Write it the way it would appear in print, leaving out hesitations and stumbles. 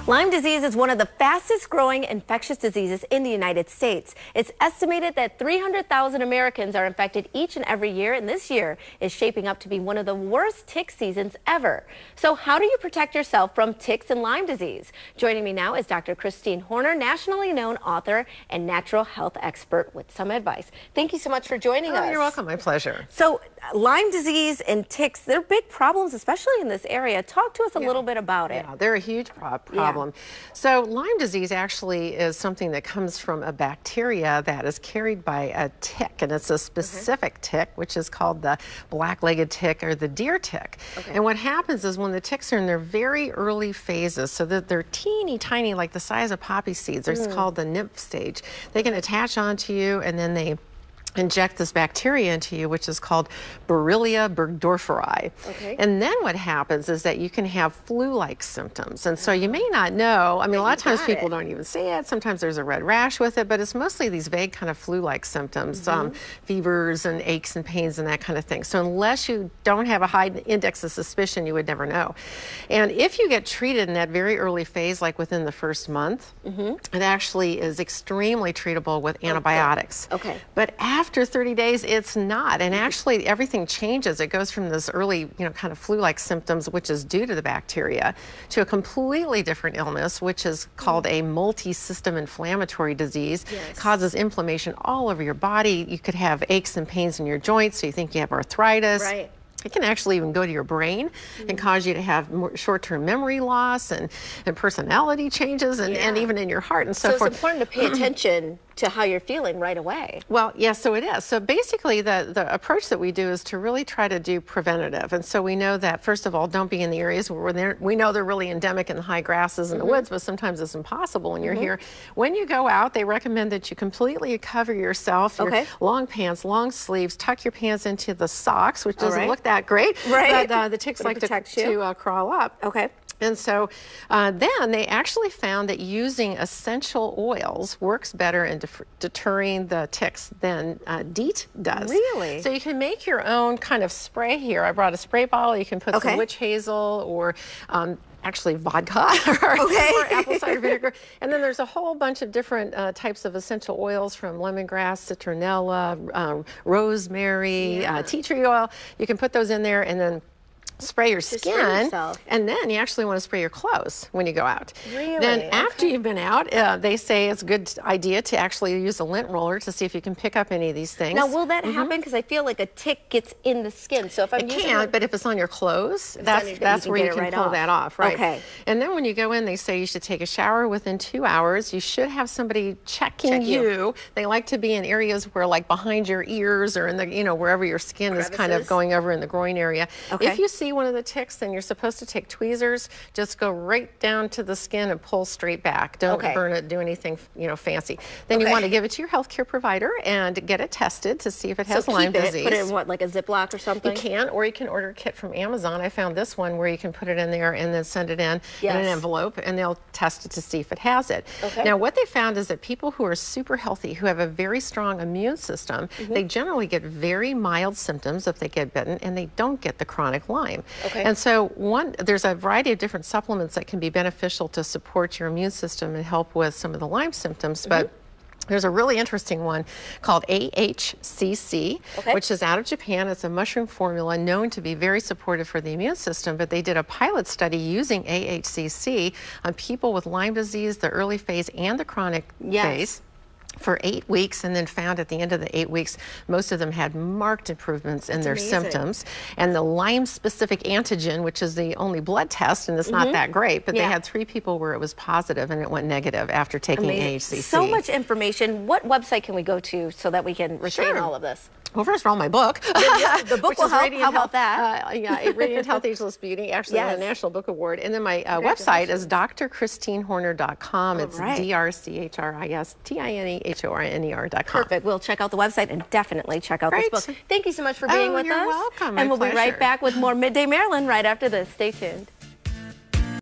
Lyme disease is one of the fastest growing infectious diseases in the United States. It's estimated that 300,000 Americans are infected each and every year, and this year is shaping up to be one of the worst tick seasons ever. So how do you protect yourself from ticks and Lyme disease? Joining me now is Dr. Christine Horner, nationally known author and natural health expert with some advice. Thank you so much for joining us. You're welcome. My pleasure. So Lyme disease and ticks, they're big problems, especially in this area. Talk to us a little bit about it. Yeah, they're a huge problem. So Lyme disease actually is something that comes from a bacteria that is carried by a tick, and it's a specific tick, which is called the black-legged tick or the deer tick. And what happens is when the ticks are in their very early phases, so that they're teeny tiny, like the size of poppy seeds, it's called the nymph stage. They can attach onto you, and then they inject this bacteria into you, which is called Borrelia burgdorferi. And then what happens is that you can have flu-like symptoms. And so you may not know, I mean, a lot of times people don't even see it. Sometimes there's a red rash with it, but it's mostly these vague kind of flu-like symptoms, fevers and aches and pains and that kind of thing. So unless you don't have a high index of suspicion, you would never know. And if you get treated in that very early phase, like within the first month, it actually is extremely treatable with antibiotics. But after 30 days, it's not. And actually, everything changes. It goes from this early, kind of flu-like symptoms, which is due to the bacteria, to a completely different illness, which is called a multi-system inflammatory disease. Causes inflammation all over your body. You could have aches and pains in your joints, so you think you have arthritis. It can actually even go to your brain and cause you to have short-term memory loss and personality changes and even in your heart and so forth. So it's important to pay attention to how you're feeling right away. Well, yes, so it is. So basically the approach that we do is to really try to do preventative. And so we know that, first of all, don't be in the areas where we know they're really endemic in the high grasses and the woods, but sometimes it's impossible when you're here. When you go out, they recommend that you completely cover yourself, your long pants, long sleeves, tuck your pants into the socks, which doesn't look that great, but the ticks like to crawl up. And so then they actually found that using essential oils works better in deterring the ticks than DEET does. Really? So you can make your own kind of spray here. I brought a spray bottle. You can put some witch hazel or actually vodka or apple cider vinegar. And then there's a whole bunch of different types of essential oils, from lemongrass, citronella, rosemary, tea tree oil. You can put those in there and then spray your skin, and then you actually want to spray your clothes when you go out. Then after you've been out, they say it's a good idea to actually use a lint roller to see if you can pick up any of these things. Now, will that happen? Because I feel like a tick gets in the skin. So if I'm using it, but if it's on your clothes, that's where you can pull that off, right? And then when you go in, they say you should take a shower within 2 hours. You should have somebody checking you. They like to be in areas where, like behind your ears or in the, wherever your skin is kind of going over in the groin area. If you see one of the ticks, then you're supposed to take tweezers, just go right down to the skin and pull straight back. Don't burn it, do anything, fancy. Then you want to give it to your healthcare provider and get it tested to see if it has Lyme disease. Put it in what, like a Ziploc or something? You can, or you can order a kit from Amazon. I found this one where you can put it in there and then send it in an envelope, and they'll test it to see if it has it. Now, what they found is that people who are super healthy, who have a very strong immune system, they generally get very mild symptoms if they get bitten, and they don't get the chronic Lyme. And so there's a variety of different supplements that can be beneficial to support your immune system and help with some of the Lyme symptoms. But there's a really interesting one called AHCC, which is out of Japan. It's a mushroom formula known to be very supportive for the immune system, but they did a pilot study using AHCC on people with Lyme disease, the early phase and the chronic phase, for 8 weeks, and then found at the end of the 8 weeks, most of them had marked improvements in their symptoms. And the Lyme-specific antigen, which is the only blood test, and it's not that great, but they had 3 people where it was positive and it went negative after taking AHCC. So much information. What website can we go to so that we can retain all of this? Well, first of all, my book. The book will help. How about that? Radiant Health, Ageless Beauty, actually won a National Book Award. And then my website is drchristinehorner.com. It's drchristinehorner.com. Perfect. We'll check out the website and definitely check out this book. Thank you so much for being with us. You're welcome. And we'll be right back with more Midday Maryland right after this. Stay tuned.